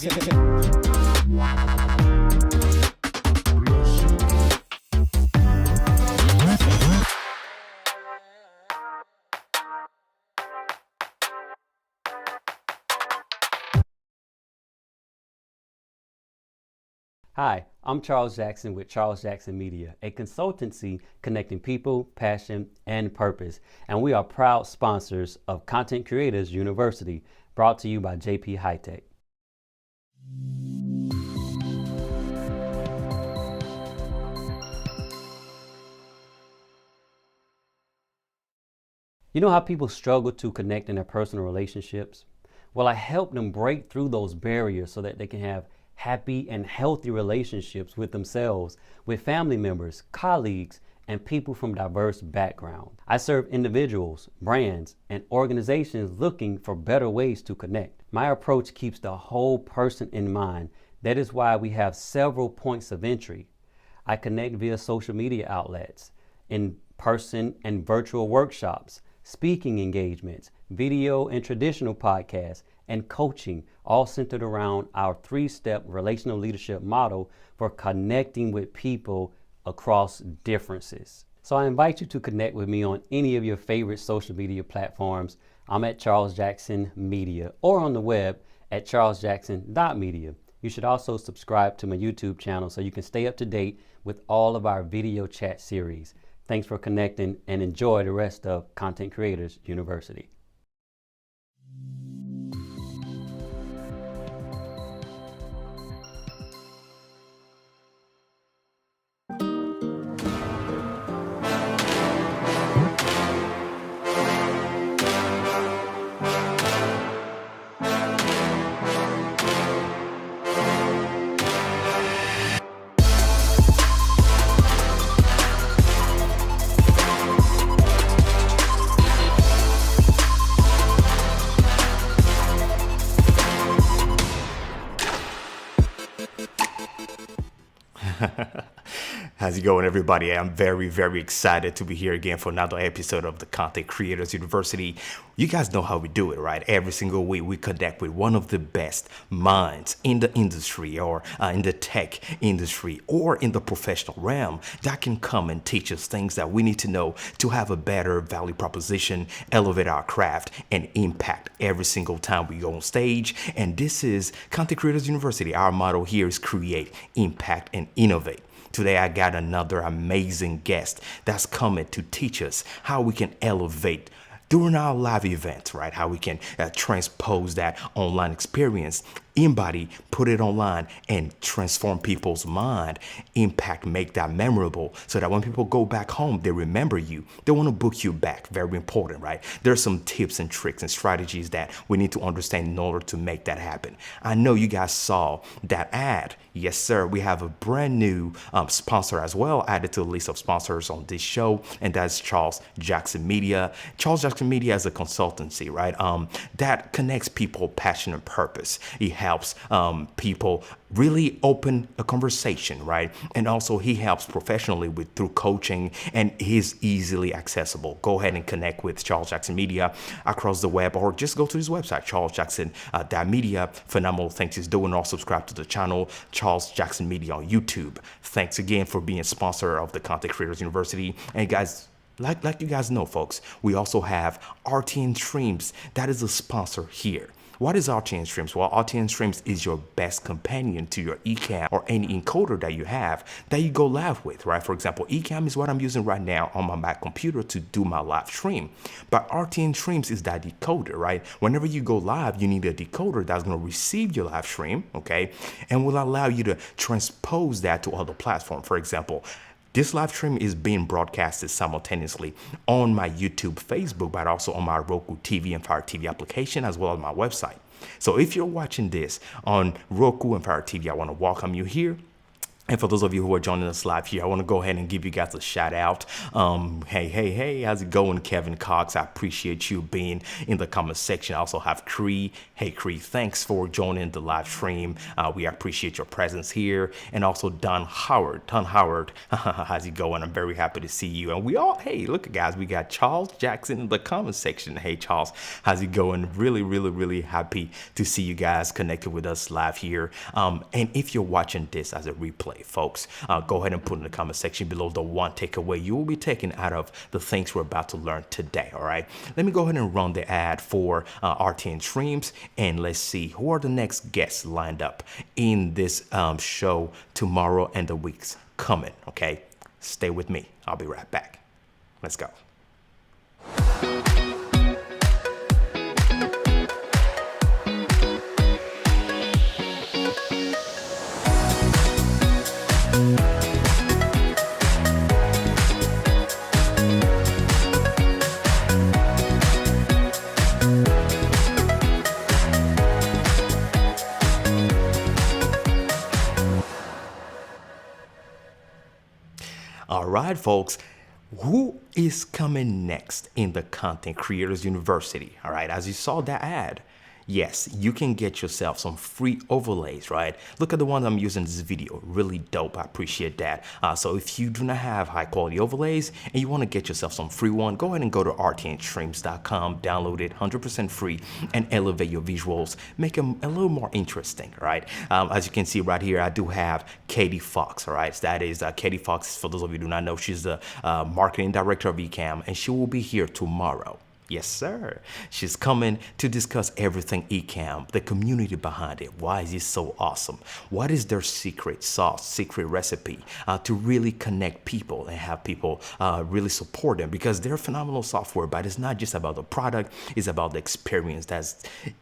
Hi, I'm Charles Jackson with Charles Jackson Media, a consultancy connecting people, passion, and purpose. And we are proud sponsors of Content Creators University, brought to you by JP Hightek. You know how people struggle to connect in their personal relationships? Well, I help them break through those barriers so that they can have happy and healthy relationships with themselves, with family members, colleagues, and people from diverse backgrounds. I serve individuals, brands, and organizations looking for better ways to connect. My approach keeps the whole person in mind. That is why we have several points of entry. I connect via social media outlets, in-person and virtual workshops, speaking engagements, video and traditional podcasts, and coaching, all centered around our 3-step relational leadership model for connecting with people across differences. So I invite you to connect with me on any of your favorite social media platforms. I'm at Charles Jackson Media, or on the web at charlesjackson.media. You should also subscribe to my YouTube channel so you can stay up to date with all of our video chat series. Thanks for connecting, and enjoy the rest of Content Creators University. How's it going, everybody? I'm very, very excited to be here again for another episode of the Content Creators University. You guys know how we do it, right? Every single week we connect with one of the best minds in the industry, or in the tech industry, or in the professional realm, that can come and teach us things that we need to know to have a better value proposition, elevate our craft, and impact every single time we go on stage. And this is Content Creators University. Our motto here is create, impact, and innovate. Today, I got another amazing guest that's coming to teach us how we can elevate during our live events, right? How we can transpose that online experience, embody, put it online, and transform people's mind, impact, make that memorable, so that when people go back home, they remember you. They want to book you back. Very important, right? There's some tips and tricks and strategies that we need to understand in order to make that happen. I know you guys saw that ad. Yes, sir. We have a brand new sponsor as well added to the list of sponsors on this show, and that's Charles Jackson Media. Charles Jackson Media is a consultancy, right? That connects people, passion, and purpose. It helps people really open a conversation, right? And also he helps professionally through coaching, and he's easily accessible. Go ahead and connect with Charles Jackson Media across the web, or just go to his website, charlesjackson.media. Phenomenal things he's doing. Or subscribe to the channel, Charles Jackson Media on YouTube. Thanks again for being a sponsor of the Content Creators University. And guys, like you guys know, folks, we also have RTN Streams. That is a sponsor here. What is RTN Streams? Well, RTN Streams is your best companion to your Ecamm or any encoder that you have that you go live with, right? For example, Ecamm is what I'm using right now on my Mac computer to do my live stream. But RTN Streams is that decoder, right? Whenever you go live, you need a decoder that's going to receive your live stream, okay? And will allow you to transpose that to other platforms. For example, this live stream is being broadcasted simultaneously on my YouTube, Facebook, but also on my Roku TV and Fire TV application, as well as my website. So if you're watching this on Roku and Fire TV, I want to welcome you here. And for those of you who are joining us live here, I want to go ahead and give you guys a shout out. Hey, how's it going, Kevin Cox? I appreciate you being in the comment section. I also have Cree. Hey, Cree, thanks for joining the live stream. We appreciate your presence here. And also Don Howard. How's it going? I'm very happy to see you. And we all, hey, look, guys, we got Charles Jackson in the comment section. Hey, Charles, how's it going? Really happy to see you guys connected with us live here. And if you're watching this as a replay, folks, go ahead and put in the comment section below the one takeaway you will be taking out of the things we're about to learn today. All right, let me go ahead and run the ad for RTN Streams, and let's see who are the next guests lined up in this show tomorrow and the weeks coming. Okay, stay with me. I'll be right back. Let's go. All right, folks, who is coming next in the Content Creators University? All right, as you saw that ad, yes, you can get yourself some free overlays, right? Look at the one I'm using in this video. Really dope. I appreciate that. So if you do not have high quality overlays and you want to get yourself some free one, go ahead and go to rtnstreams.com, download it 100% free, and elevate your visuals. Make them a little more interesting, right? As you can see right here, I do have Katie Fox, all right? That is Katie Fox. For those of you who do not know, she's the marketing director of Ecamm, and she will be here tomorrow. Yes, sir. She's coming to discuss everything Ecamm, the community behind it. Why is it so awesome? What is their secret sauce, secret recipe to really connect people and have people really support them? Because they're phenomenal software, but it's not just about the product. It's about the experience that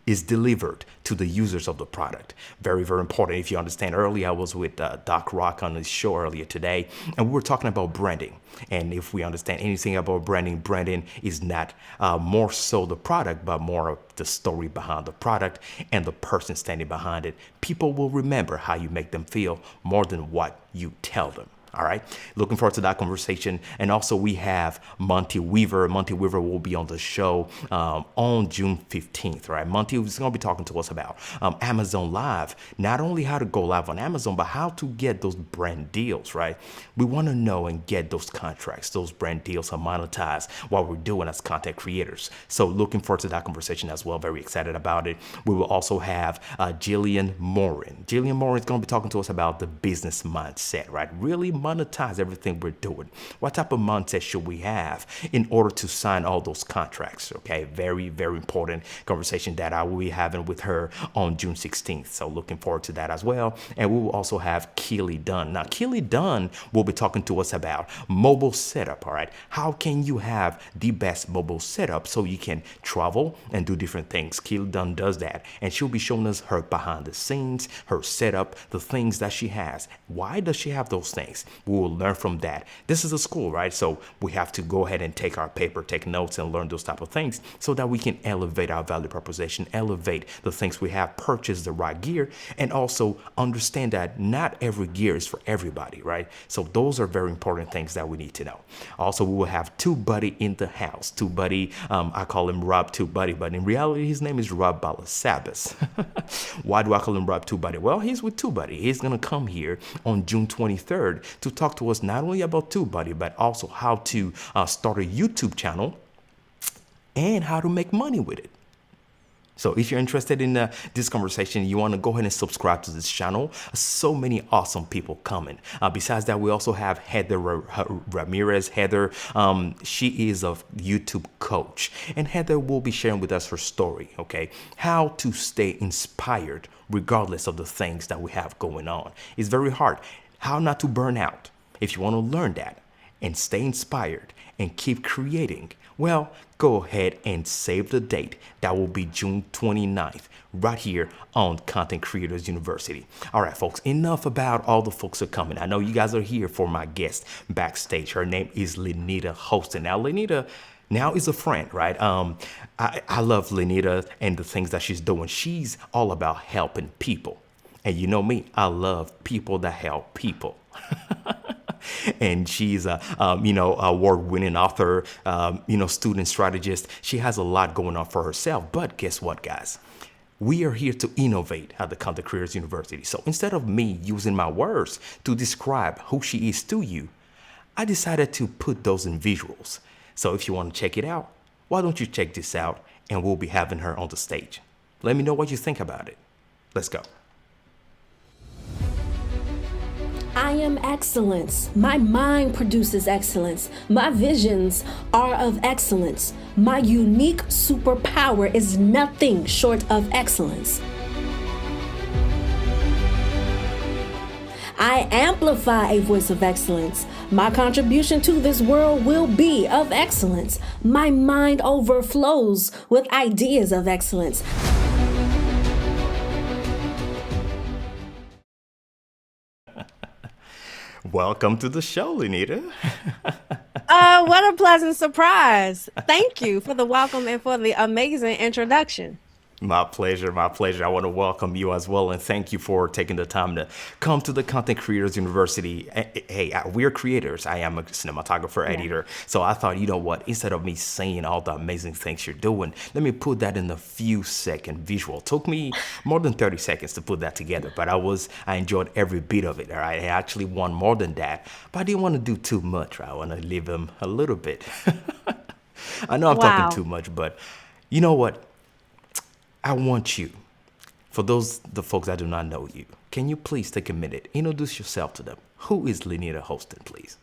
is delivered to the users of the product. Very important. If you understand, earlier I was with Doc Rock on his show earlier today, and we were talking about branding. And if we understand anything about branding, branding is not more so the product, but more of the story behind the product and the person standing behind it. People will remember how you make them feel more than what you tell them. All right. Looking forward to that conversation. And also we have Monty Weaver. Monty Weaver will be on the show on June 15th, right? Monty is going to be talking to us about Amazon Live, not only how to go live on Amazon, but how to get those brand deals, right? We want to know and get those contracts, those brand deals are monetized while we're doing as content creators. So looking forward to that conversation as well. Very excited about it. We will also have Jillian Morin. Jillian Morin is going to be talking to us about the business mindset, right? Really monetize everything we're doing. What type of mindset should we have in order to sign all those contracts? Okay, very important conversation that I will be having with her on June 16th. So looking forward to that as well. And we will also have Keely Dunn. Now, Keely Dunn will be talking to us about mobile setup. All right, how can you have the best mobile setup so you can travel and do different things? Keely Dunn does that, and she'll be showing us her behind the scenes, her setup, the things that she has. Why does she have those things? We will learn from that. This is a school, right? So we have to go ahead and take our paper, take notes, and learn those type of things so that we can elevate our value proposition, elevate the things we have, purchase the right gear, and also understand that not every gear is for everybody, right? So those are very important things that we need to know. Also, we will have TubeBuddy in the house. TubeBuddy, I call him Rob TubeBuddy, but in reality, his name is Rob Balasabas. Why do I call him Rob TubeBuddy? Well, he's with TubeBuddy. He's going to come here on June 23rd to talk to us not only about TubeBuddy, but also how to start a YouTube channel and how to make money with it. So if you're interested in this conversation, you want to go ahead and subscribe to this channel. So many awesome people coming. Besides that, we also have Heather Ramirez. Heather, she is a YouTube coach, and Heather will be sharing with us her story, okay? How to stay inspired regardless of the things that we have going on. It's very hard. How not to burn out. If you want to learn that and stay inspired and keep creating, well, go ahead and save the date. That will be June 29th, right here on Content Creators University. All right, folks, enough about all the folks who are coming. I know you guys are here for my guest backstage. Her name is Linnita Hosten. Now, Linnita now is a friend, right? I love Linnita and the things that she's doing. She's all about helping people. And you know me, I love people that help people. And she's a award-winning author, student strategist. She has a lot going on for herself. But guess what, guys? We are here to innovate at the Content Creators University. So instead of me using my words to describe who she is to you, I decided to put those in visuals. So if you want to check it out, why don't you check this out, and we'll be having her on the stage. Let me know what you think about it. Let's go. I am excellence. My mind produces excellence. My visions are of excellence. My unique superpower is nothing short of excellence. I amplify a voice of excellence. My contribution to this world will be of excellence. My mind overflows with ideas of excellence. Welcome to the show, Linnita. What a pleasant surprise. Thank you for the welcome and for the amazing introduction. My pleasure, my pleasure. I want to welcome you as well, and thank you for taking the time to come to the Content Creators University. Hey, we're creators. I am a cinematographer, editor. So I thought, you know what, instead of me saying all the amazing things you're doing, let me put that in a few second visual. Took me more than 30 seconds to put that together, but I enjoyed every bit of it. All right, I actually want more than that, but I didn't want to do too much. I want to leave them a little bit. I know I'm Wow. talking too much, but you know what? I want you, for the folks that do not know you, can you please take a minute, introduce yourself to them? Who is Linnita Hosten, please?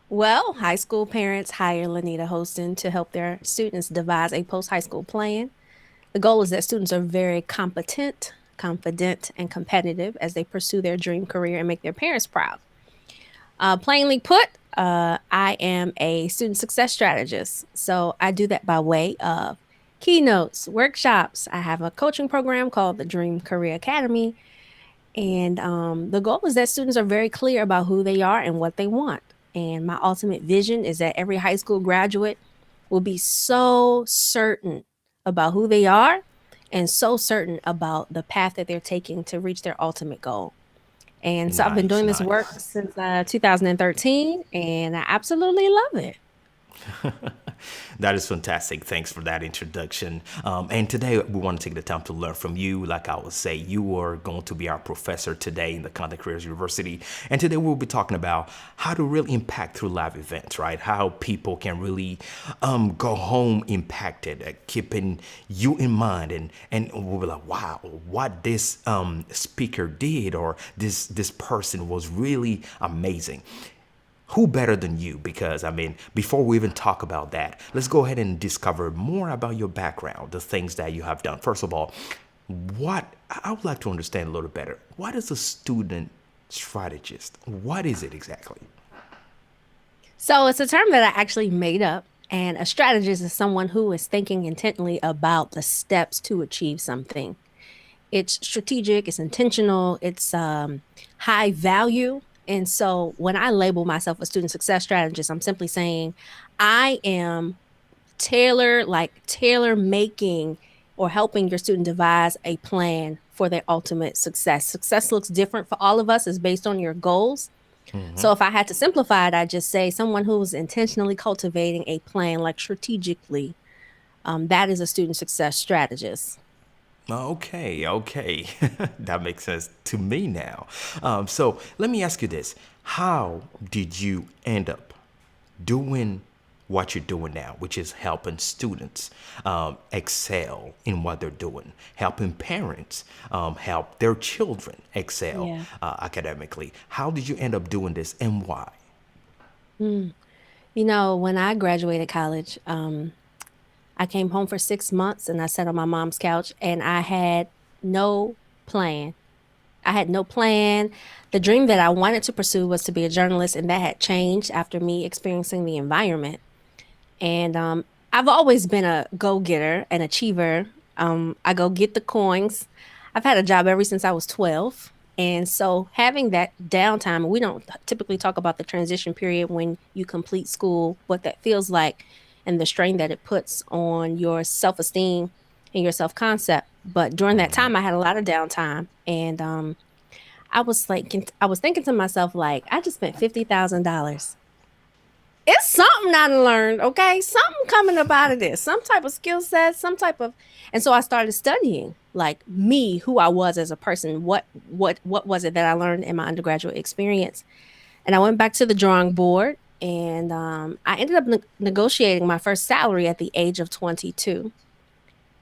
Well, high school parents hire Linnita Hosten to help their students devise a post-high school plan. The goal is that students are very competent, confident, and competitive as they pursue their dream career and make their parents proud. Plainly put, I am a student success strategist. So I do that by way of keynotes, workshops. I have a coaching program called the Dream Career Academy. And the goal is that students are very clear about who they are and what they want. And my ultimate vision is that every high school graduate will be so certain about who they are and so certain about the path that they're taking to reach their ultimate goal. And so I've been doing this work since 2013, and I absolutely love it. That is fantastic. Thanks for that introduction. And today we want to take the time to learn from you. Like I would say, you are going to be our professor today in the Content Creators University. And today we'll be talking about how to really impact through live events, right? How people can really go home impacted, keeping you in mind. And we'll be like, wow, what this speaker did or this person was really amazing. Who better than you? Because, before we even talk about that, let's go ahead and discover more about your background, the things that you have done. First of all, I would like to understand a little better. What is a student strategist? What is it exactly? So it's a term that I actually made up. And a strategist is someone who is thinking intently about the steps to achieve something. It's strategic, it's intentional, it's high value. And so when I label myself a student success strategist, I'm simply saying I am tailor making or helping your student devise a plan for their ultimate success. Success looks different for all of us. It's based on your goals. So if I had to simplify it, I'd just say someone who is intentionally cultivating a plan, like strategically, that is a student success strategist. Okay. That makes sense to me now. So let me ask you this. How did you end up doing what you're doing now, which is helping students excel in what they're doing, helping parents help their children excel academically? How did you end up doing this and why? When I graduated college, I came home for 6 months and I sat on my mom's couch and I had no plan. The dream that I wanted to pursue was to be a journalist, and that had changed after me experiencing the environment. And I've always been a go-getter, an achiever. I go get the coins. I've had a job ever since I was 12. And so having that downtime, we don't typically talk about the transition period when you complete school, what that feels like and the strain that it puts on your self-esteem. and your self concept. But during that time, I had a lot of downtime, and I was thinking to myself, like, I just spent $50,000. It's something I done learned, okay? Something coming up out of this, some type of skill set, some type of, and so I started studying, like me, who I was as a person. What was it that I learned in my undergraduate experience? And I went back to the drawing board, and I ended up negotiating my first salary at the age of 22.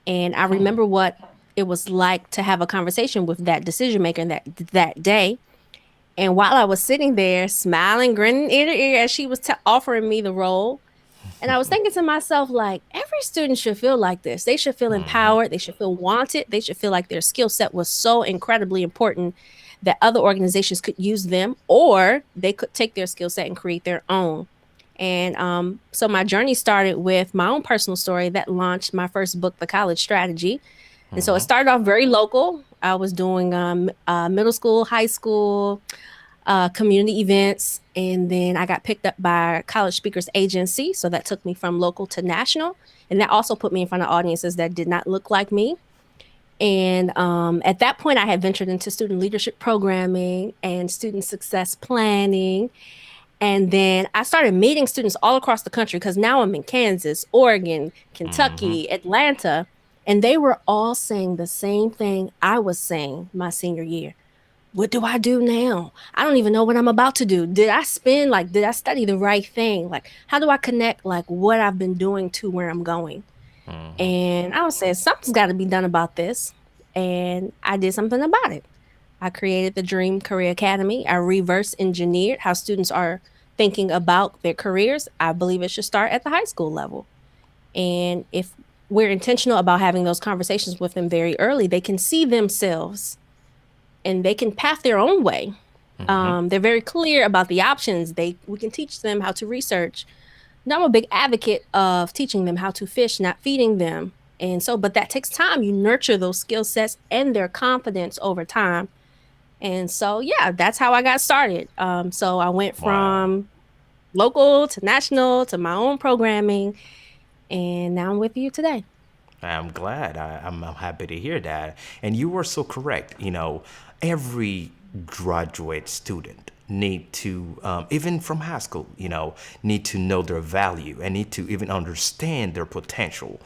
And I remember what it was like to have a conversation with that decision maker that day. And while I was sitting there smiling, grinning ear to ear as she was offering me the role, and I was thinking to myself, like, every student should feel like this. They should feel empowered. They should feel wanted. They should feel like their skill set was so incredibly important that other organizations could use them, or they could take their skill set and create their own. And so my journey started with my own personal story that launched my first book, The College Strategy. And so it started off very local. I was doing middle school, high school, community events. And then I got picked up by College Speakers Agency. So that took me from local to national. And that also put me in front of audiences that did not look like me. And at that point, I had ventured into student leadership programming and student success planning. And then I started meeting students all across the country, because now I'm in Kansas, Oregon, Kentucky, Atlanta, and they were all saying the same thing I was saying my senior year. What do I do now? I don't even know what I'm about to do. Did I study the right thing? Like, how do I connect like what I've been doing to where I'm going? And I was saying, something's got to be done about this. And I did something about it. I created the Dream Career Academy. I reverse engineered how students are thinking about their careers. I believe it should start at the high school level. And if we're intentional about having those conversations with them very early, they can see themselves and they can path their own way. They're very clear about the options. We can teach them how to research. Now, I'm a big advocate of teaching them how to fish, not feeding them. And so, but that takes time. You nurture those skill sets and their confidence over time. And so, yeah, that's how I got started. So I went from local to national to my own programming, and now I'm with you today. I'm glad. I'm happy to hear that. And you were so correct. You know, every graduate student need to, even from high school, you know, need to know their value and need to even understand their potential.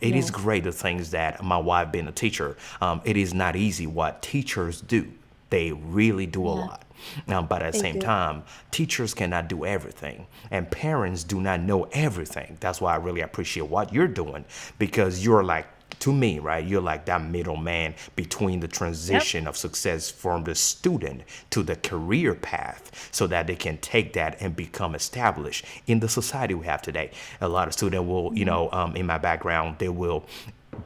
It is great, the things that my wife being a teacher, it is not easy what teachers do. They really do a lot. But at the same time, teachers cannot do everything, and parents do not know everything. That's why I really appreciate what you're doing, because you're like, to me, right, you're like that middleman between the transition of success from the student to the career path, so that they can take that and become established in the society we have today. A lot of students will, you know, in my background, they will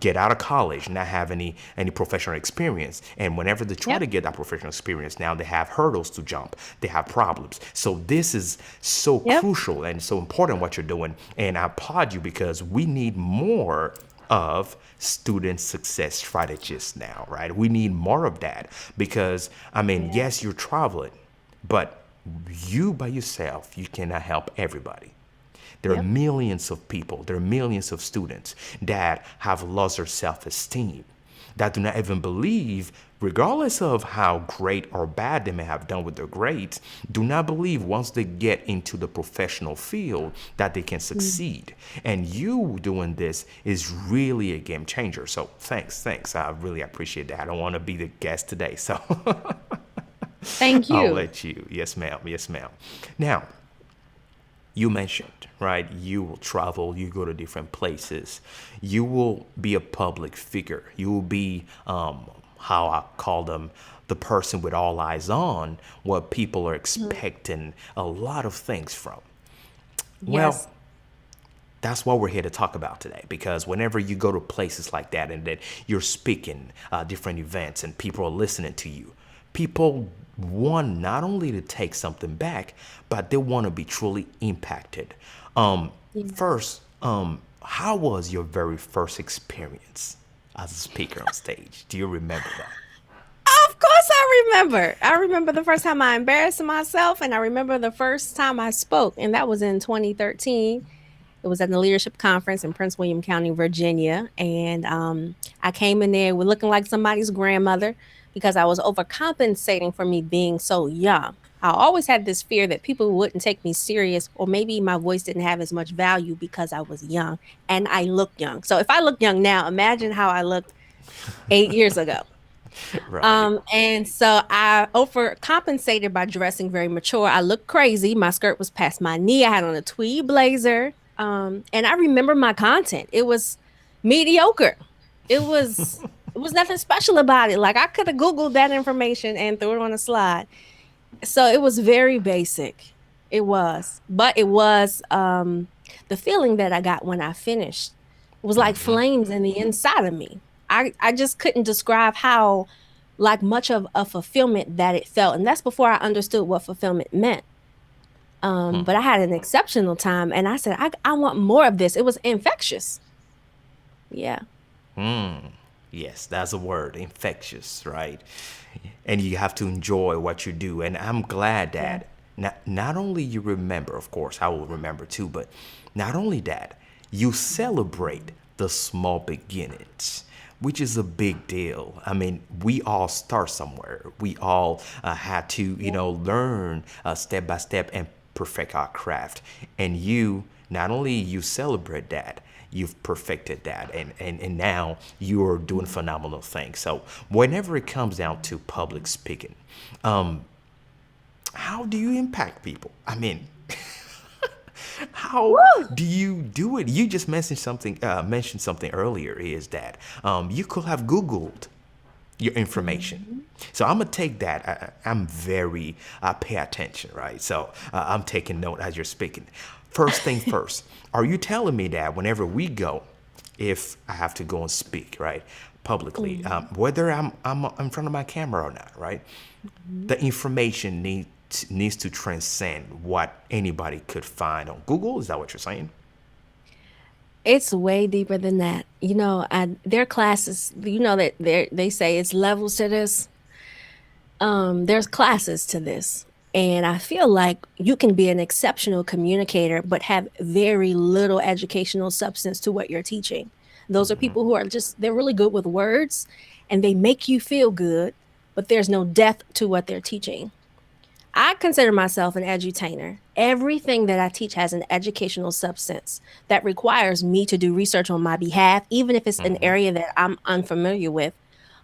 get out of college, not have any professional experience, and whenever they try to get that professional experience, now they have hurdles to jump, they have problems. So this is so crucial and so important what you're doing, and I applaud you, because we need more of student success strategists now, right? We need more of that, because I mean, yes, you're traveling, but you by yourself, you cannot help everybody. There are millions of people, there are millions of students that have lost their self-esteem, that do not even believe, regardless of how great or bad they may have done with their grades, do not believe once they get into the professional field that they can succeed. And you doing this is really a game changer. So thanks. I really appreciate that. I don't want to be the guest today, so Thank you. I'll let you. Yes, ma'am. Now, you mentioned, right, you will travel, you go to different places, you will be a public figure, you will be, how I call them, the person with all eyes on, what people are expecting a lot of things from. Well, that's what we're here to talk about today, because whenever you go to places like that and that you're speaking different events and people are listening to you, people want not only to take something back, but they want to be truly impacted. First, how was your very first experience as a speaker on stage? Do you remember that? Of course I remember. I remember the first time I embarrassed myself, and I remember the first time I spoke, and that was in 2013. It It was at the leadership conference in Prince William County, Virginia. And I came in there with looking like somebody's grandmother because I was overcompensating for me being so young. I always had this fear that people wouldn't take me serious, or maybe my voice didn't have as much value because I was young and I look young. So if I look young now, imagine how I looked 8 years ago. Right. And so I overcompensated by dressing very mature. I looked crazy. My skirt was past my knee. I had on a tweed blazer. And I remember my content. It was mediocre. It was it was nothing special about it. Like I could have Googled that information and threw it on a slide. So it was very basic. It was. But it was the feeling that I got when I finished. It was like flames in the inside of me. I just couldn't describe how like much of a fulfillment that it felt. And that's before I understood what fulfillment meant. But I had an exceptional time and I said, I want more of this. It was infectious. Yeah. Yes, that's a word, infectious, right? And you have to enjoy what you do. And I'm glad Yeah. that not only you remember, of course, I will remember too, but not only that, you celebrate the small beginnings, which is a big deal. I mean, we all start somewhere. We all had to, learn step by step and perfect our craft. And you, not only you celebrate that, you've perfected that, and now you're doing phenomenal things. So whenever it comes down to public speaking, how do you impact people? I mean, how do you do it? You just mentioned something earlier, is that you could have Googled your information. So I'm gonna take that. I'm very I pay attention, right? So I'm taking note as you're speaking. First thing first, are you telling me that whenever we go, if I have to go and speak, right, publicly, whether I'm in front of my camera or not, right, the information needs to transcend what anybody could find on Google? Is that what you're saying? It's way deeper than that. Their classes, that they say it's levels to this. There's classes to this. And I feel like you can be an exceptional communicator, but have very little educational substance to what you're teaching. Those are people who are they're really good with words and they make you feel good, but there's no depth to what they're teaching. I consider myself an edutainer. Everything that I teach has an educational substance that requires me to do research on my behalf, even if it's an area that I'm unfamiliar with.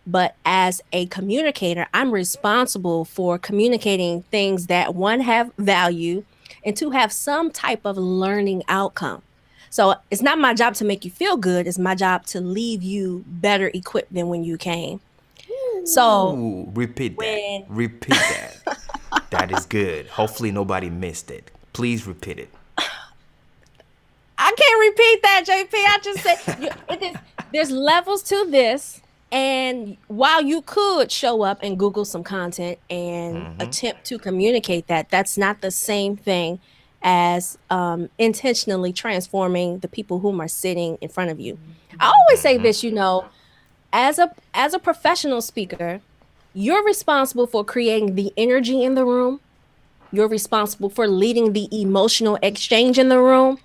But as a communicator, I'm responsible for communicating things that one have value and two have some type of learning outcome. So it's not my job to make you feel good. It's my job to leave you better equipped than when you came. So Ooh, repeat that. when Repeat that. That is good. Hopefully nobody missed it. Please repeat it. I can't repeat that, JP. I just said there's levels to this. And while you could show up and Google some content and attempt to communicate that, that's not the same thing as intentionally transforming the people whom are sitting in front of you. I always say this, as a professional speaker, you're responsible for creating the energy in the room. You're responsible for leading the emotional exchange in the room.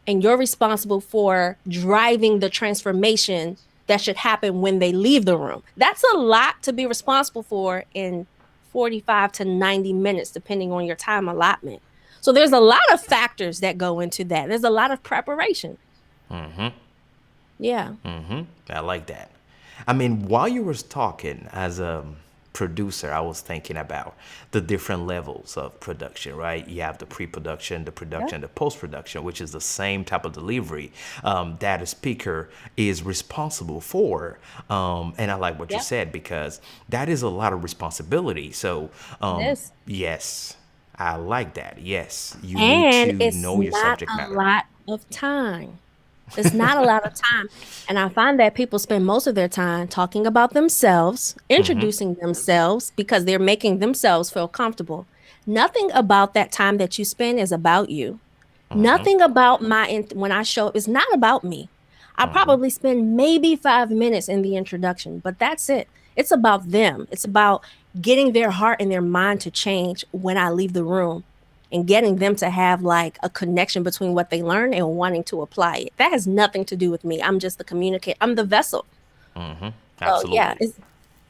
And you're responsible for driving the transformation that should happen when they leave the room. That's a lot to be responsible for in 45 to 90 minutes, depending on your time allotment. So there's a lot of factors that go into that. There's a lot of preparation. Yeah. I like that. I mean, while you were talking as a producer, I was thinking about the different levels of production, right? You have the pre-production, the production, the post-production, which is the same type of delivery that a speaker is responsible for. And I like what you said, because that is a lot of responsibility. So, Yes. yes, I like that. Yes, you need And to it's know your not subject a matter. lot of time. It's not a lot of time. And I find that people spend most of their time talking about themselves, introducing themselves because they're making themselves feel comfortable. Nothing about that time that you spend is about you. Nothing about when I show up is not about me. I probably spend maybe 5 minutes in the introduction, but that's it. It's about them. It's about getting their heart and their mind to change when I leave the room. and getting them to have like a connection between what they learn and wanting to apply it. That has nothing to do with me. I'm just the communicator. I'm the vessel. So yeah, Absolutely.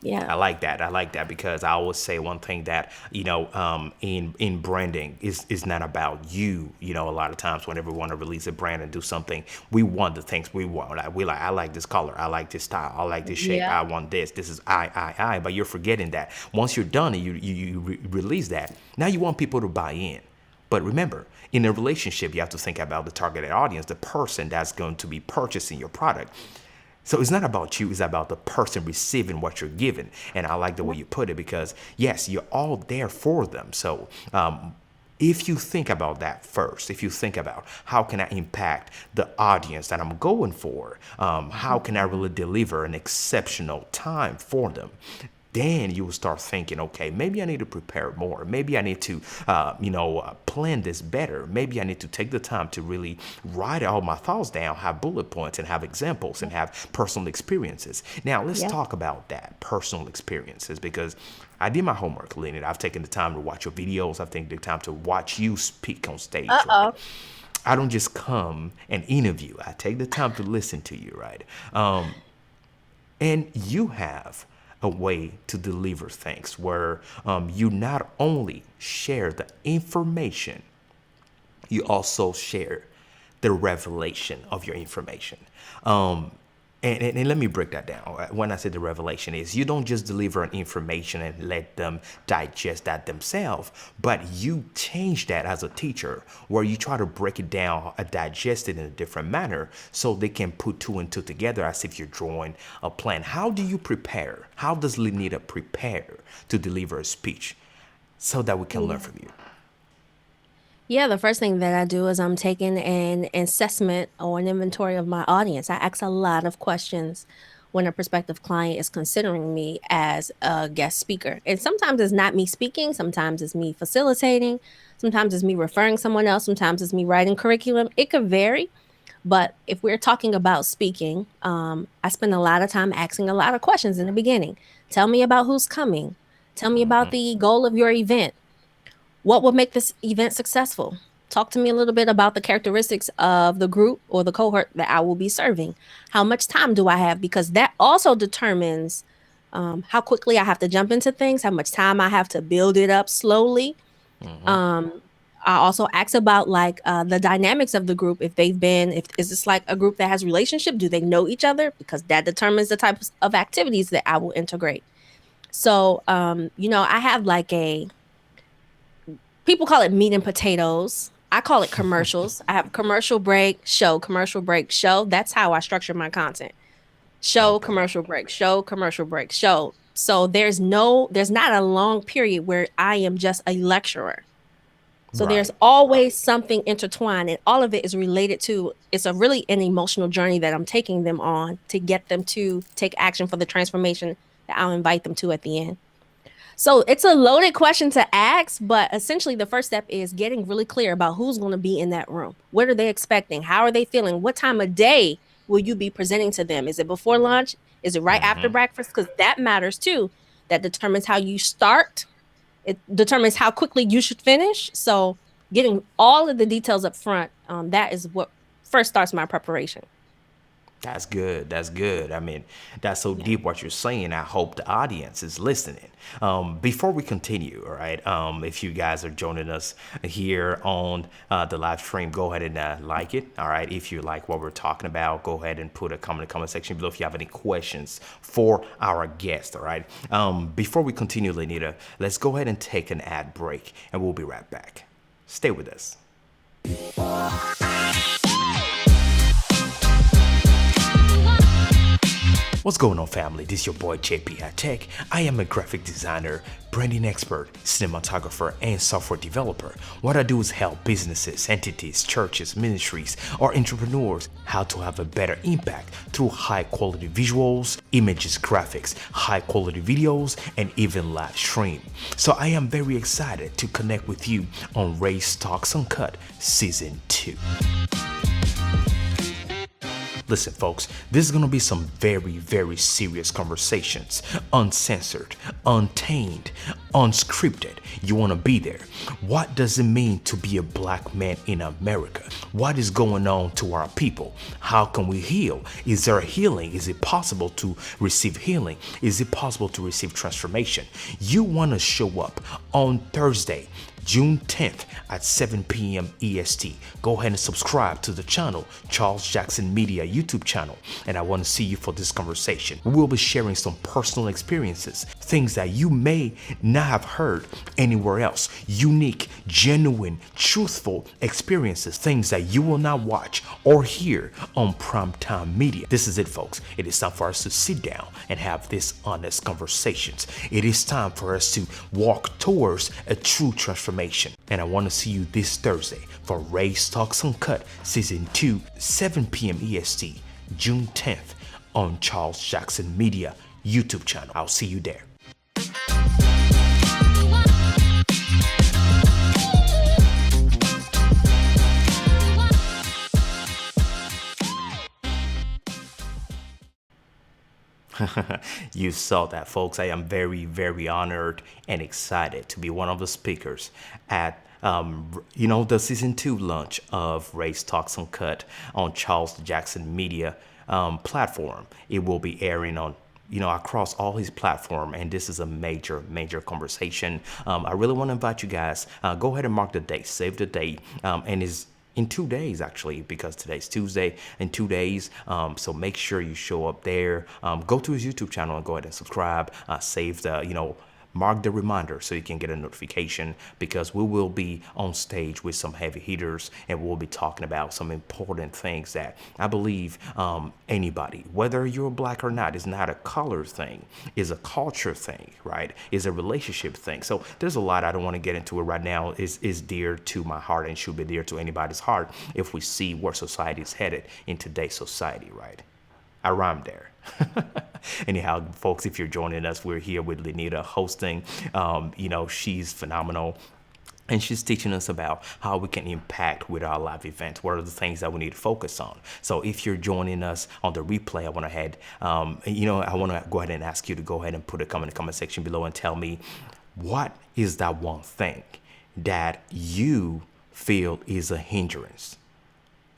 yeah. I like that. I like that because I always say one thing that in branding is not about you. A lot of times whenever we want to release a brand and do something, we want the things we want. Like I like this color, I like this style, I like this shape, Yeah. I want this. This is I. But you're forgetting that once you're done and you release that, now you want people to buy in. But remember, in a relationship, you have to think about the targeted audience, the person that's going to be purchasing your product. So it's not about you, it's about the person receiving what you're giving. And I like the way you put it because, yes, you're all there for them. So if you think about that first, if you think about how can I impact the audience that I'm going for, how can I really deliver an exceptional time for them, then you will start thinking, okay, maybe I need to prepare more. Maybe I need to, plan this better. Maybe I need to take the time to really write all my thoughts down, have bullet points, and have examples and have personal experiences. Now, let's Yeah. talk about that, personal experiences, because I did my homework, Linnita. I've taken the time to watch your videos. I've taken the time to watch you speak on stage, right? Uh-oh. I don't just come and interview. I take the time to listen to you, right? And you have a way to deliver things where you not only share the information, you also share the revelation of your information. And let me break that down. When I say the revelation is you don't just deliver an information and let them digest that themselves, but you change that as a teacher where you try to break it down, digest it in a different manner so they can put two and two together as if you're drawing a plan. How do you prepare? How does Linnita prepare to deliver a speech so that we can learn from you? Yeah, the first thing that I do is I'm taking an assessment or an inventory of my audience. I ask a lot of questions when a prospective client is considering me as a guest speaker. And sometimes it's not me speaking, sometimes it's me facilitating, sometimes it's me referring someone else, sometimes it's me writing curriculum. It could vary. But if we're talking about speaking, I spend a lot of time asking a lot of questions in the beginning. Tell me about who's coming. Tell me about the goal of your event. What will make this event successful? Talk to me a little bit about the characteristics of the group or the cohort that I will be serving. How much time do I have? Because that also determines how quickly I have to jump into things, how much time I have to build it up slowly. Um, I also ask about like the dynamics of the group. If is this like a group that has relationship? Do they know each other? Because that determines the types of activities that I will integrate. So, I have like people call it meat and potatoes. I call it commercials. I have commercial break, show, commercial break, show. That's how I structure my content. Show, Okay. commercial break, show, commercial break, show. So there's not a long period where I am just a lecturer. So there's Right. always something intertwined, and all of it is related to it's a really an emotional journey that I'm taking them on to get them to take action for the transformation that I'll invite them to at the end. So it's a loaded question to ask, but essentially the first step is getting really clear about who's going to be in that room. What are they expecting? How are they feeling? What time of day will you be presenting to them? Is it before lunch? Is it right after breakfast? Because that matters too. That determines how you start. It determines how quickly you should finish. So getting all of the details up front, that is what first starts my preparation. That's good. That's good. I mean, that's so Yeah. deep what you're saying. I hope the audience is listening. Before we continue, all right, if you guys are joining us here on the live stream, go ahead and like it. All right. If you like what we're talking about, go ahead and put a comment in the comment section below if you have any questions for our guest. All right. Before we continue, Linnita, let's go ahead and take an ad break and we'll be right back. Stay with us. What's going on, family? This is your boy JP Hightek. I am a graphic designer, branding expert, cinematographer, and software developer. What I do is help businesses, entities, churches, ministries, or entrepreneurs how to have a better impact through high quality visuals, images, graphics, high quality videos, and even live stream. So I am very excited to connect with you on Race Talks Uncut Season 2. Listen, folks, this is going to be some very, very serious conversations. Uncensored, untamed, unscripted. You want to be there. What does it mean to be a black man in America? What is going on to our people? How can we heal? Is there a healing? Is it possible to receive healing? Is it possible to receive transformation? You want to show up on Thursday, June 10th at 7 p.m. EST. Go ahead and subscribe to the channel, Charles Jackson Media YouTube channel, and I want to see you for this conversation. We will be sharing some personal experiences, things that you may not have heard anywhere else, unique, genuine, truthful experiences, things that you will not watch or hear on primetime media. This is it, folks. It is time for us to sit down and have these honest conversations. It is time for us to walk towards a true transformation. And I want to see you this Thursday for Ray's Talks Uncut Season 2, 7 p.m. EST, June 10th on Charles Jackson Media YouTube channel. I'll see you there. You saw that, folks. I am very, very honored and excited to be one of the speakers at the season 2 launch of Ray's Talks Uncut on Charles Jackson Media platform. It will be airing on across all his platform, and this is a major conversation. I really want to invite you guys, go ahead and mark the date, save the date, and is in 2 days, actually, because today's Tuesday. In 2 days, so make sure you show up there. Go to his YouTube channel and go ahead and subscribe. Save the mark the reminder so you can get a notification, because we will be on stage with some heavy hitters, and we'll be talking about some important things that I believe anybody, whether you're black or not, is not a color thing, is a culture thing, right? Is a relationship thing. So there's a lot. I don't want to get into it right now. Is dear to my heart and should be dear to anybody's heart if we see where society is headed in today's society, right? I rhymed there. Anyhow, folks, if you're joining us, we're here with Linnita Hosten. She's phenomenal. And she's teaching us about how we can impact with our live events. What are the things that we need to focus on? So if you're joining us on the replay, I want to go ahead and ask you to go ahead and put a comment in the comment section below and tell me, what is that one thing that you feel is a hindrance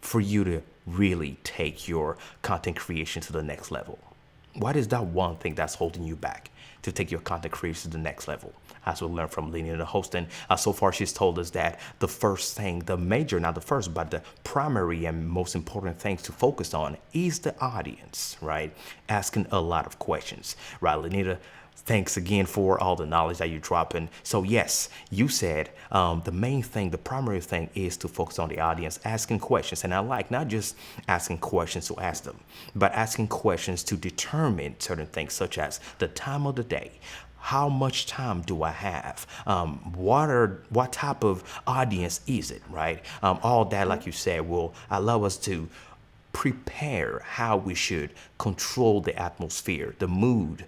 for you to really take your content creation to the next level? What is that one thing that's holding you back to take your content creation to the next level? As we learn from Linnita Hosten, so far she's told us that the first thing, the major, not the first, but the primary and most important things to focus on is the audience, right? Asking a lot of questions, right, Linnita? Thanks again for all the knowledge that you're dropping. So yes, you said the main thing, the primary thing is to focus on the audience, asking questions. And I like not just asking questions to ask them, but asking questions to determine certain things, such as the time of the day. How much time do I have? What type of audience is it, right? All that, like you said, will allow us to prepare how we should control the atmosphere, the mood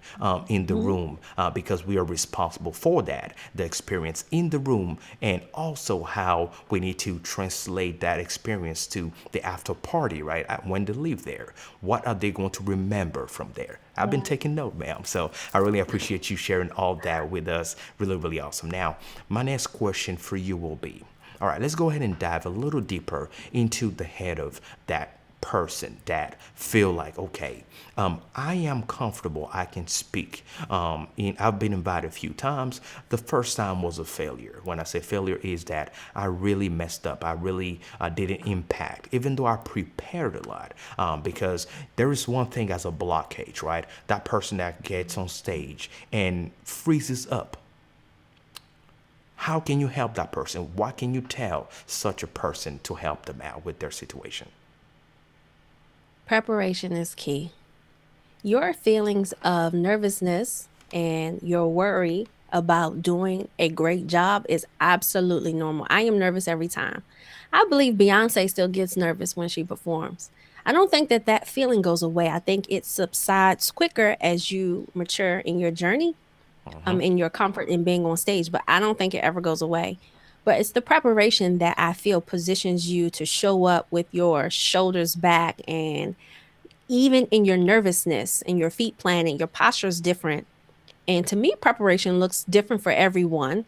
in the room, because we are responsible for that, the experience in the room, and also how we need to translate that experience to the after party, right? When they leave there, what are they going to remember from there? I've been taking note, ma'am. So I really appreciate you sharing all that with us. Really, really awesome. Now, my next question for you will be, all right, let's go ahead and dive a little deeper into the head of that person that feel like, okay, I am comfortable, I can speak. I've been invited a few times. The first time was a failure. When I say failure, is that I really messed up. I really didn't impact, even though I prepared a lot, because there is one thing as a blockage, right? That person that gets on stage and freezes up. How can you help that person? What can you tell such a person to help them out with their situation? Preparation is key. Your feelings of nervousness and your worry about doing a great job is absolutely normal. I am nervous every time. I believe Beyonce still gets nervous when she performs. I don't think that feeling goes away. I think it subsides quicker as you mature in your journey, in your comfort in being on stage, but I don't think it ever goes away. But it's the preparation that I feel positions you to show up with your shoulders back and even in your nervousness and your feet planning, your posture is different. And to me, preparation looks different for everyone.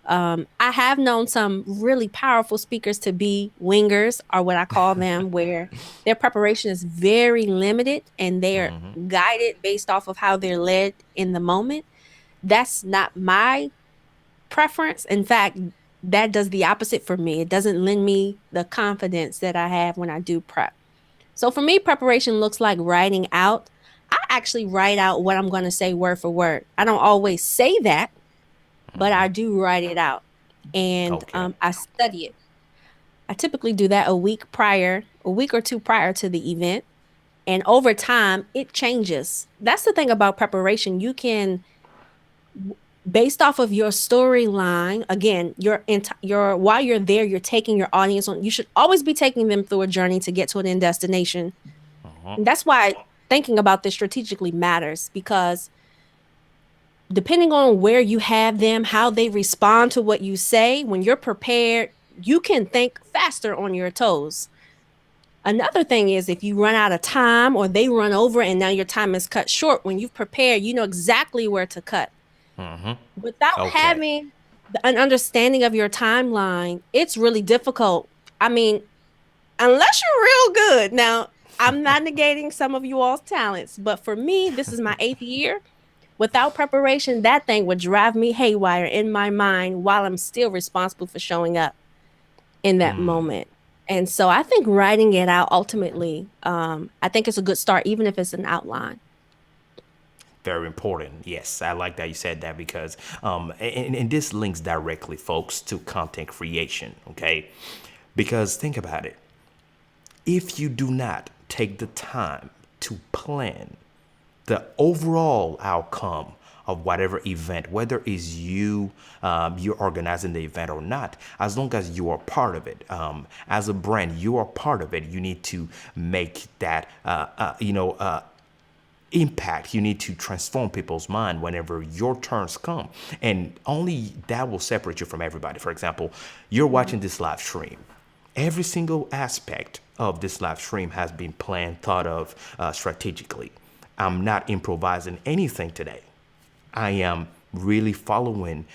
I have known some really powerful speakers to be wingers, or what I call them, where their preparation is very limited and they're guided based off of how they're led in the moment. That's not my preference. In fact, that does the opposite for me. It doesn't lend me the confidence that I have when I do prep. So for me, preparation looks like writing out. I actually write out what I'm going to say word for word. I don't always say that, but I do write it out, and Okay. I study it. I typically do that a week or two prior to the event. And over time, it changes. That's the thing about preparation. You can, based off of your storyline, again, your while you're there, you're taking your audience on. You should always be taking them through a journey to get to an end destination. And that's why thinking about this strategically matters, because depending on where you have them, how they respond to what you say, when you're prepared, you can think faster on your toes. Another thing is if you run out of time or they run over and now your time is cut short, when you've prepared, you know exactly where to cut. Without Okay. having an understanding of your timeline, it's really difficult. I mean, unless you're real good. Now, I'm not negating some of you all's talents, but for me, this is my 8th year. Without preparation, that thing would drive me haywire in my mind while I'm still responsible for showing up in that moment. And so I think writing it out ultimately, I think it's a good start, even if it's an outline. Very important. Yes, I like that you said that because, and this links directly, folks, to content creation. Okay, because think about it. If you do not take the time to plan the overall outcome of whatever event, whether it's you're organizing the event or not, as long as you are part of it, as a brand, you are part of it. You need to make that, impact. You need to transform people's mind whenever your turns come, and only that will separate you from everybody. For example, you're watching this live stream. Every single aspect of this live stream has been planned, thought of strategically. I'm not improvising anything today. I am really following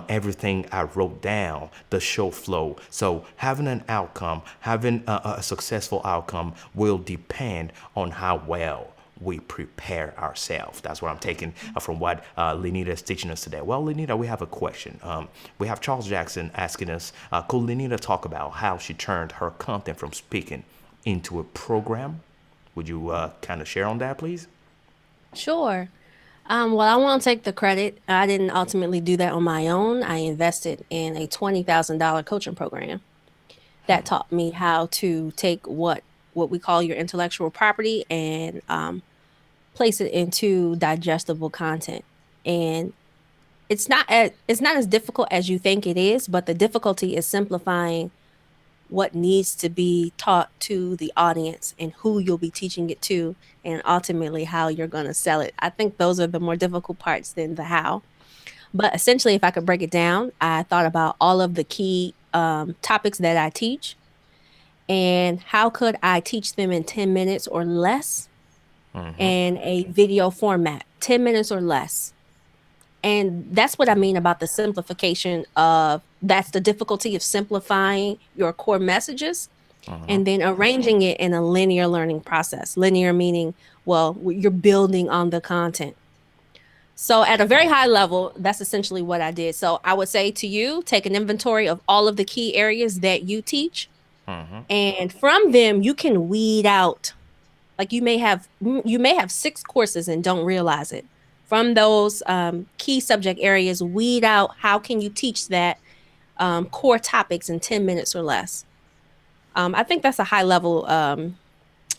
everything I wrote down, the show flow. So having an outcome, having a successful outcome will depend on how well we prepare ourselves. That's what I'm taking from what Linnita is teaching us today. Well, Linnita, we have a question. We have Charles Jackson asking us, could Linnita talk about how she turned her content from speaking into a program? Would you kind of share on that, please? Sure. Well, I won't take the credit. I didn't ultimately do that on my own. I invested in a $20,000 coaching program that taught me how to take what we call your intellectual property and place it into digestible content. And it's not as difficult as you think it is, but the difficulty is simplifying what needs to be taught to the audience and who you'll be teaching it to, and ultimately how you're going to sell it. I think those are the more difficult parts than the how. But essentially, if I could break it down, I thought about all of the key topics that I teach and how could I teach them in 10 minutes or less in a video format, 10 minutes or less. And that's what I mean about the simplification of that's the difficulty of simplifying your core messages and then arranging it in a linear learning process. Linear meaning, well, you're building on the content. So at a very high level, that's essentially what I did. So I would say to you, take an inventory of all of the key areas that you teach. And from them, you can weed out, like you may have 6 courses and don't realize it. From those key subject areas, weed out how can you teach that core topics in 10 minutes or less. I think that's a high level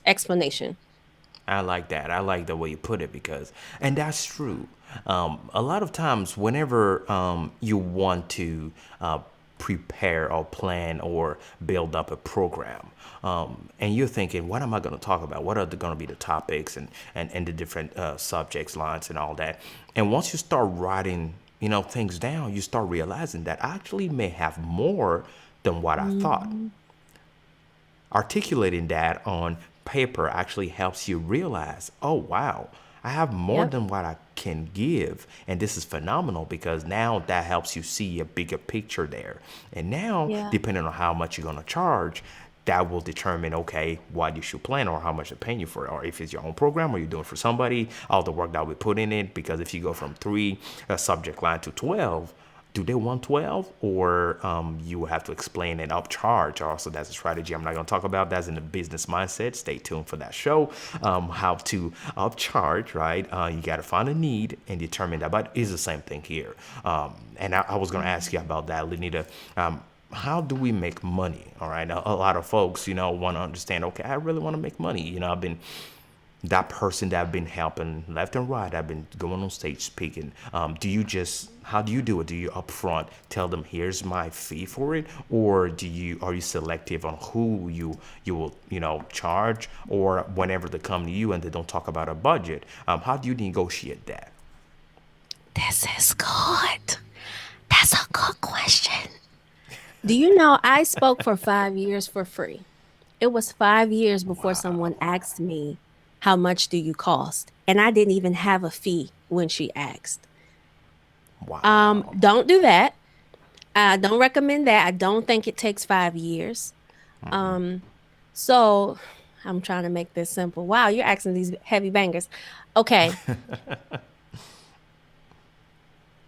explanation. I like that. I like the way you put it because, and that's true. A lot of times, whenever you want to prepare or plan or build up a program, and you're thinking, what am I going to talk about? What are going to be the topics and the different subjects, lines, and all that? And once you start writing, things down, you start realizing that I actually may have more than what I thought. Articulating that on paper actually helps you realize, oh, wow, I have more Yep. than what I can give. And this is phenomenal because now that helps you see a bigger picture there. And now, Yeah. depending on how much you're going to charge, that will determine, okay, what you should plan or how much they're paying you for it. Or if it's your own program or you're doing it for somebody, all the work that we put in it. Because if you go from 3 subject line to 12, do they want 12 or you will have to explain and upcharge? Also, that's a strategy I'm not going to talk about. That's in the business mindset. Stay tuned for that show. How to upcharge, right? You got to find a need and determine that. But it's the same thing here. And I was going to ask you about that, Linnita. How do we make money? All right. A lot of folks, want to understand, okay, I really want to make money. I've been that person that I've been helping left and right. I've been going on stage speaking. How do you do it? Do you upfront tell them here's my fee for it, or are you selective on who you will charge, or whenever they come to you and they don't talk about a budget? How do you negotiate that? This is good. That's a good question. Do you know I spoke for 5 years for free? It was 5 years before someone asked me, how much do you cost? And I didn't even have a fee when she asked. Wow. Don't do that. I don't recommend that. I don't think it takes 5 years. So I'm trying to make this simple. Wow, you're asking these heavy bangers. Okay.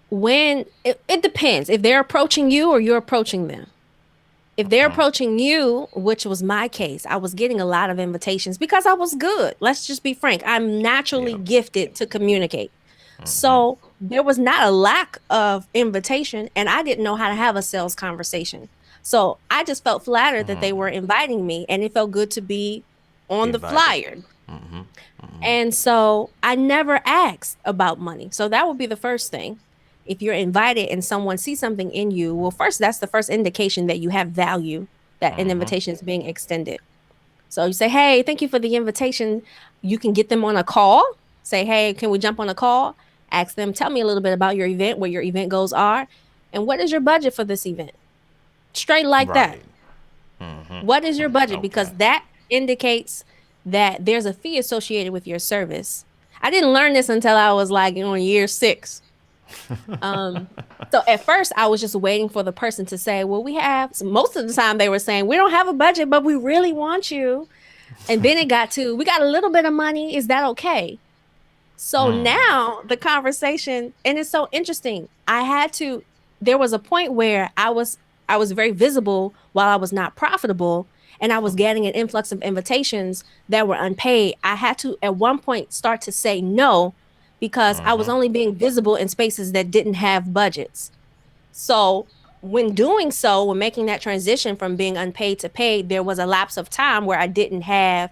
When it depends if they're approaching you or you're approaching them. If they're approaching you, which was my case, I was getting a lot of invitations because I was good. Let's just be frank. I'm naturally gifted to communicate. So there was not a lack of invitation, and I didn't know how to have a sales conversation. So I just felt flattered that they were inviting me, and it felt good to be on the flyer. And so I never asked about money. So that would be the first thing. If you're invited and someone sees something in you, well, first, that's the first indication that you have value, that an invitation is being extended. So you say, hey, thank you for the invitation. You can get them on a call. Say, hey, can we jump on a call? Ask them, tell me a little bit about your event, what your event goals are, and what is your budget for this event? Straight like that. What is your budget? Because that indicates that there's a fee associated with your service. I didn't learn this until I was like on year 6. So at first I was just waiting for the person to say, well, so most of the time they were saying, we don't have a budget, but we really want you. And then it got to, we got a little bit of money. Is that okay? So now the conversation, and it's so interesting. There was a point where I was very visible while I was not profitable, and I was getting an influx of invitations that were unpaid. I had to at one point start to say no, because I was only being visible in spaces that didn't have budgets. So when making that transition from being unpaid to paid, there was a lapse of time where I didn't have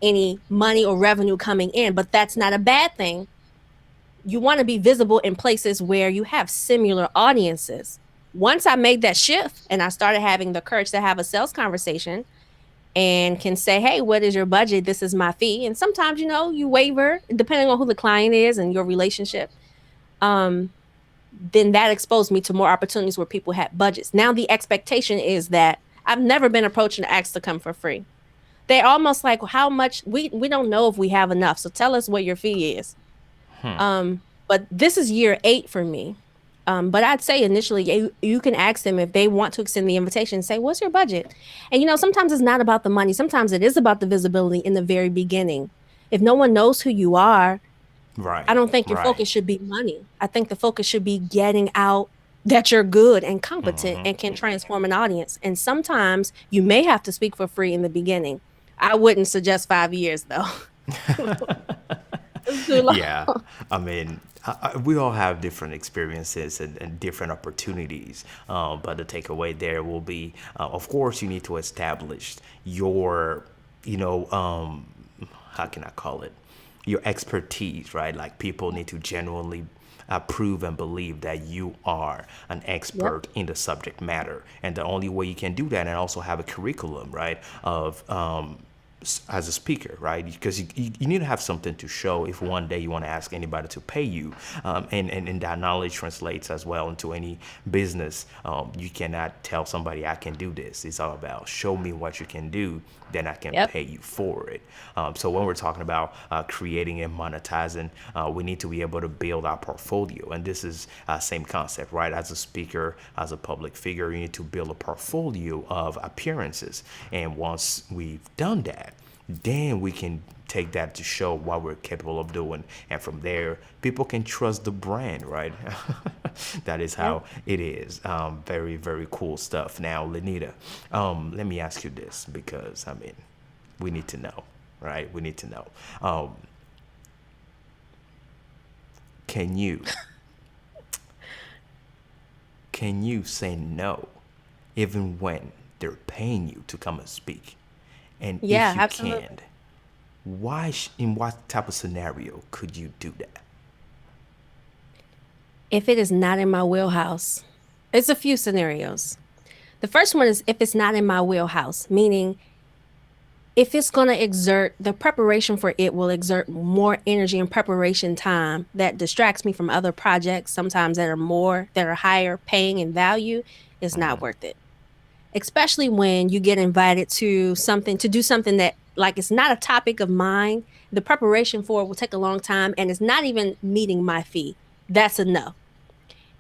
any money or revenue coming in, but that's not a bad thing. You want to be visible in places where you have similar audiences. Once I made that shift and I started having the courage to have a sales conversation and can say, hey, what is your budget? This is my fee. And sometimes, you waver depending on who the client is and your relationship. Then that exposed me to more opportunities where people had budgets. Now the expectation is that I've never been approached and asked to come for free. They're almost like, how much? We don't know if we have enough. So tell us what your fee is. But this is year 8 for me. But I'd say initially you can ask them if they want to extend the invitation and say, what's your budget? And, sometimes it's not about the money. Sometimes it is about the visibility in the very beginning. If no one knows who you are, I don't think your focus should be money. I think the focus should be getting out that you're good and competent and can transform an audience. And sometimes you may have to speak for free in the beginning. I wouldn't suggest 5 years, though. It's too long. Yeah. I mean, we all have different experiences and different opportunities. But the takeaway there will be, of course, you need to establish your, how can I call it? Your expertise, right? Like people need to genuinely prove and believe that you are an expert in the subject matter. And the only way you can do that and also have a curriculum, right, of as a speaker, right? Because you need to have something to show if one day you want to ask anybody to pay you, and that knowledge translates as well into any business. You cannot tell somebody I can do this. It's all about show me what you can do, then I can Yep. pay you for it. So when we're talking about creating and monetizing, we need to be able to build our portfolio, and this is same concept, right? As a speaker, as a public figure, you need to build a portfolio of appearances, and once we've done that, then we can take that to show what we're capable of doing, and from there people can trust the brand, right? That is how it is. Very, very cool stuff. Now, Linnita, let me ask you this, because I mean, we need to know, right? We need to know. Can you can you say no even when they're paying you to come and speak? And Yeah, if you absolutely. can't, why, in what type of scenario could you do that? If it is not in my wheelhouse, it's a few scenarios. The first one is if it's not in my wheelhouse, meaning if it's going to exert, the preparation for it will exert more energy and preparation time that distracts me from other projects, sometimes that are higher paying in value, is not worth it. Especially when you get invited to do something that, like, it's not a topic of mine. The preparation for it will take a long time and it's not even meeting my fee. That's a no.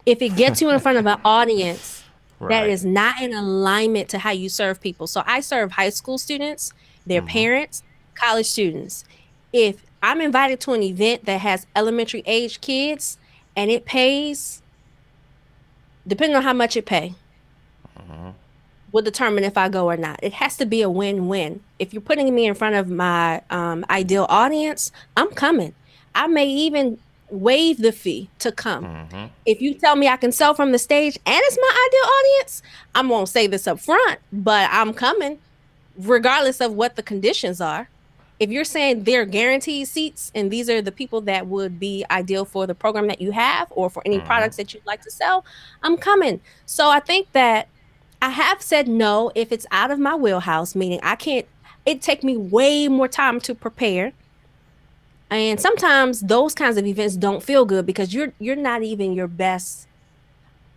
If it gets you in front of an audience that Right. is not in alignment to how you serve people. So I serve high school students, their parents, college students. If I'm invited to an event that has elementary age kids and it pays, depending on how much it pay, will determine if I go or not. It has to be a win-win. If you're putting me in front of my ideal audience, I'm coming. I may even waive the fee to come. If you tell me I can sell from the stage and it's my ideal audience, I won't say this up front, but I'm coming regardless of what the conditions are. If you're saying they're guaranteed seats and these are the people that would be ideal for the program that you have or for any products that you'd like to sell, I'm coming. So I think that I have said no if it's out of my wheelhouse, meaning it take me way more time to prepare. And sometimes those kinds of events don't feel good because you're not even your best.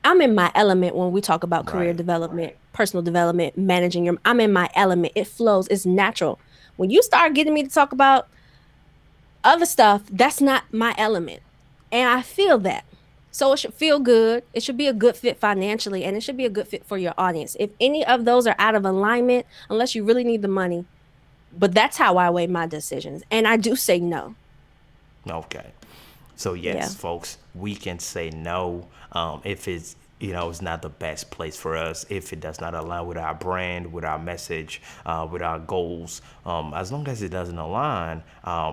I'm in my element when we talk about career Right. development, personal development, I'm in my element. It flows, it's natural. When you start getting me to talk about other stuff, that's not my element. And I feel that. So it should feel good. It should be a good fit financially, and it should be a good fit for your audience. If any of those are out of alignment, unless you really need the money, but that's how I weigh my decisions. And I do say no. Okay. So Yeah. yes, folks, we can say no if it's, it's not the best place for us, if it does not align with our brand, with our message, with our goals. As long as it doesn't align,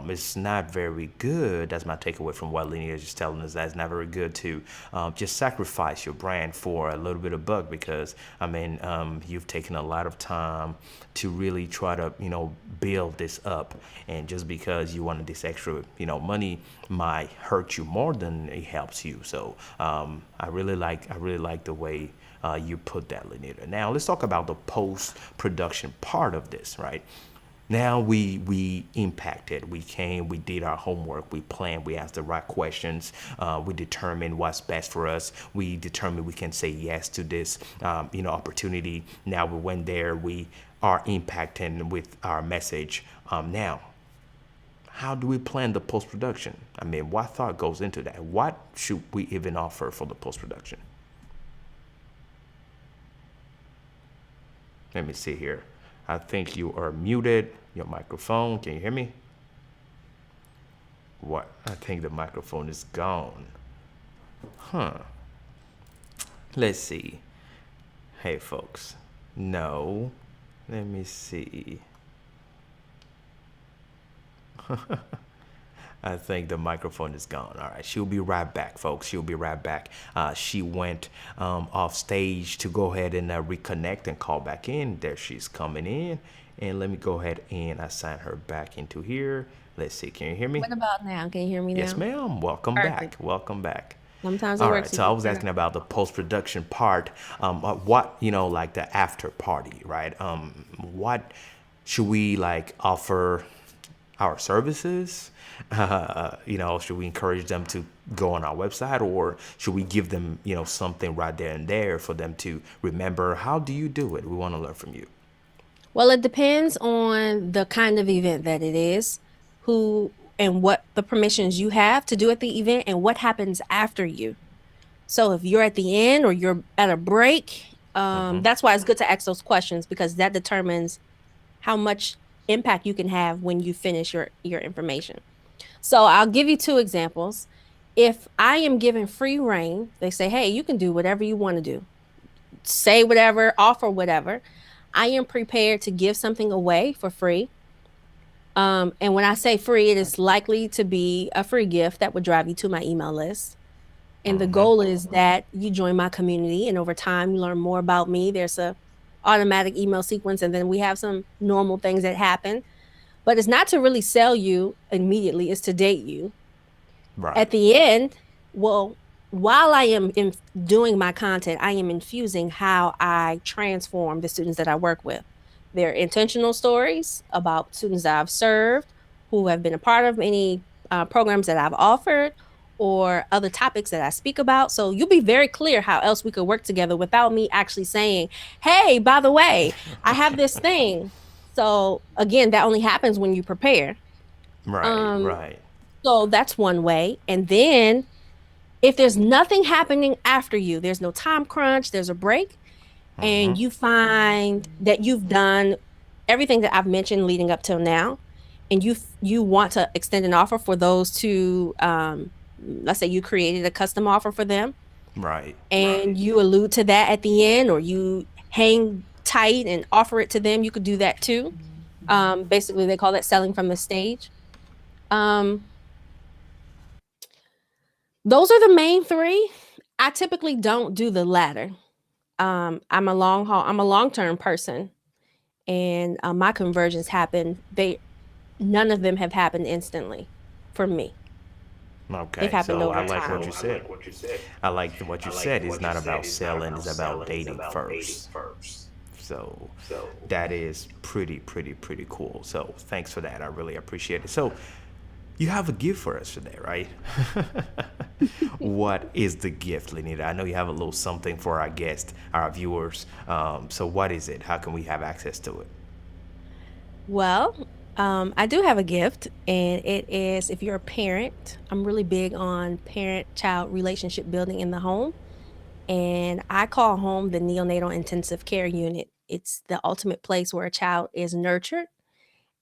it's not very good. That's my takeaway from what Linnea is just telling us. That it's not very good to just sacrifice your brand for a little bit of buck, because I mean, you've taken a lot of time to really try to build this up, and just because you wanted this extra money might hurt you more than it helps you. So I really like the way you put that, Linnita. Now let's talk about the post production part of this, right? Now we impacted, we came, we did our homework, we planned, we asked the right questions, we determined what's best for us, we determined we can say yes to this opportunity. Now we went there, we are impacting with our message. Now, how do we plan the post production? I mean, what thought goes into that? What should we even offer for the post production? Let me see here. I think you are muted. Your microphone. Can you hear me? What? I think the microphone is gone. Huh. Let's see. Hey, folks. No. Let me see. I think the microphone is gone. All right, she'll be right back, folks. She'll be right back. She went off stage to go ahead and reconnect and call back in. There she's coming in. And let me go ahead and assign her back into here. Let's see. Can you hear me? What about now? Can you hear me now? Yes, ma'am. Welcome Perfect. back. Welcome back. Sometimes it All works. right, so I was asking about the post-production part. What, like the after party, right? What should we like offer our services? Should we encourage them to go on our website, or should we give them, something right there and there for them to remember? How do you do it? We want to learn from you. Well, it depends on the kind of event that it is, who and what the permissions you have to do at the event, and what happens after you. So if you're at the end or you're at a break, that's why it's good to ask those questions, because that determines how much impact you can have when you finish your information. So I'll give you two examples. If I am given free reign, they say, hey, you can do whatever you want to do, say whatever, offer whatever. I am prepared to give something away for free. And when I say free, it is likely to be a free gift that would drive you to my email list. And the goal is that you join my community, and over time you learn more about me. There's a automatic email sequence, and then we have some normal things that happen. But it's not to really sell you immediately, it's to date you. Right. At the end, well, while I am doing my content, I am infusing how I transform the students that I work with. They're intentional stories about students that I've served, who have been a part of any programs that I've offered, or other topics that I speak about. So you'll be very clear how else we could work together without me actually saying, hey, by the way, I have this thing. So again, that only happens when you prepare. Right. Right. So that's one way. And then if there's nothing happening after you, there's no time crunch, there's a break, and you find that you've done everything that I've mentioned leading up till now, and you want to extend an offer for those two, let's say you created a custom offer for them, Right. and you allude to that at the end, or you hang tight and offer it to them, you could do that too. Basically, they call that selling from the stage. Those are the main three. I typically don't do the latter. I'm a long-term person, and my conversions happen. None of them have happened instantly for me. They've Okay. happened So over I like what time. you said. I like what you said. It's not about selling, it's about dating first. So that is pretty cool. So thanks for that. I really appreciate it. So you have a gift for us today, right? What is the gift, Linnita? I know you have a little something for our guests, our viewers. So what is it? How can we have access to it? Well, I do have a gift, and it is, if you're a parent, I'm really big on parent-child relationship building in the home. And I call home the neonatal intensive care unit. It's the ultimate place where a child is nurtured,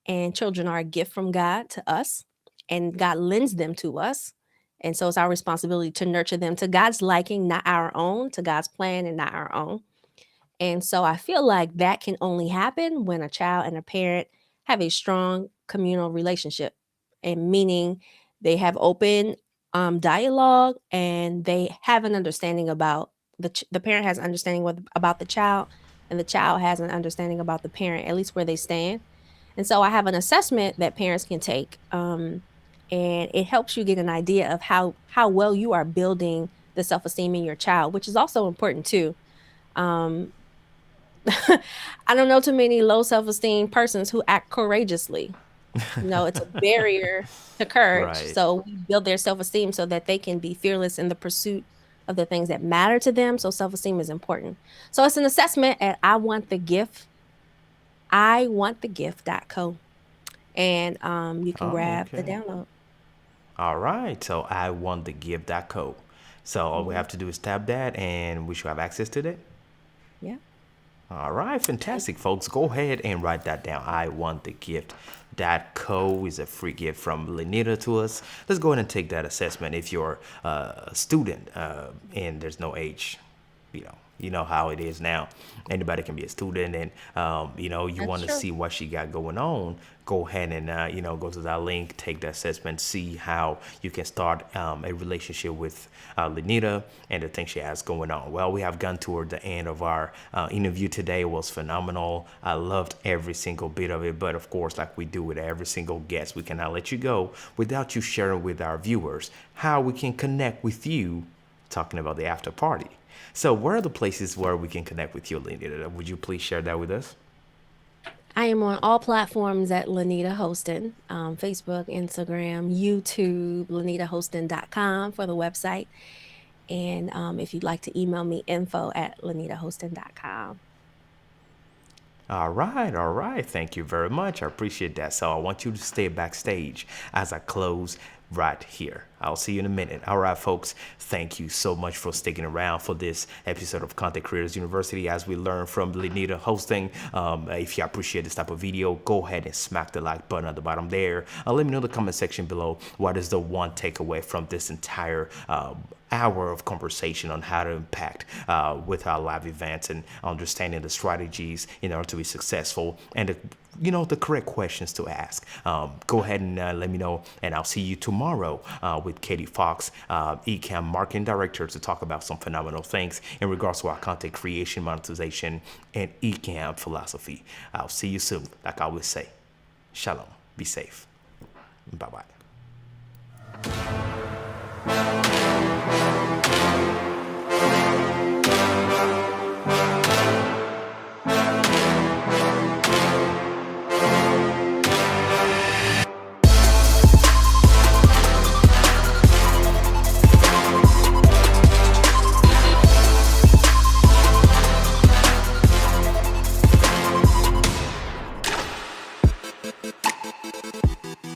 and children are a gift from God to us, and God lends them to us. And so it's our responsibility to nurture them to God's liking, not our own, to God's plan and not our own. And so I feel like that can only happen when a child and a parent have a strong communal relationship, and meaning they have open dialogue, and they have an understanding about the parent has understanding about the child, and the child has an understanding about the parent, at least where they stand. And so I have an assessment that parents can take, and it helps you get an idea of how well you are building the self-esteem in your child, which is also important too. Um, I don't know too many low self-esteem persons who act courageously. It's a barrier to courage. Right. So we build their self-esteem so that they can be fearless in the pursuit of the things that matter to them. So self-esteem is important. So it's an assessment at I want the gift.co. And you can Oh, grab the okay. download. All right. So I want the gift.co. So all we Mhm. have to do is tap that and we should have access to that. Yeah. All right, fantastic, folks. Go ahead and write that down. I want the gift. That co is a free gift from Linnita to us. Let's go ahead and take that assessment. If you're a student and there's no age, you know how it is now. Anybody can be a student, and you That's want to true. see what she got going on. Go ahead and go to that link, take the assessment, see how you can start a relationship with Linnita and the things she has going on. Well, we have gone toward the end of our interview today. It was phenomenal. I loved every single bit of it, but of course, like we do with every single guest, we cannot let you go without you sharing with our viewers how we can connect with you, talking about the after party. So where are the places where we can connect with you, Linnita? Would you please share that with us? I am on all platforms at Linnita Hosten, Facebook, Instagram, YouTube, LinnitaHosten.com for the website. And if you'd like to email me, info@LinnitaHosten.com. All right, all right. Thank you very much. I appreciate that. So I want you to stay backstage as I close right here. I'll see you in a minute. All right, folks. Thank you so much for sticking around for this episode of Content Creators University as we learn from Linnita Hosten. If you appreciate this type of video, go ahead and smack the like button at the bottom there. Let me know in the comment section below what is the one takeaway from this entire hour of conversation on how to impact with our live events and understanding the strategies in order to be successful and the correct questions to ask. Go ahead and let me know, and I'll see you tomorrow with Katie Fox, Ecamm Marketing Director, to talk about some phenomenal things in regards to our content creation, monetization, and Ecamm philosophy. I'll see you soon. Like I always say, shalom, be safe. Bye-bye.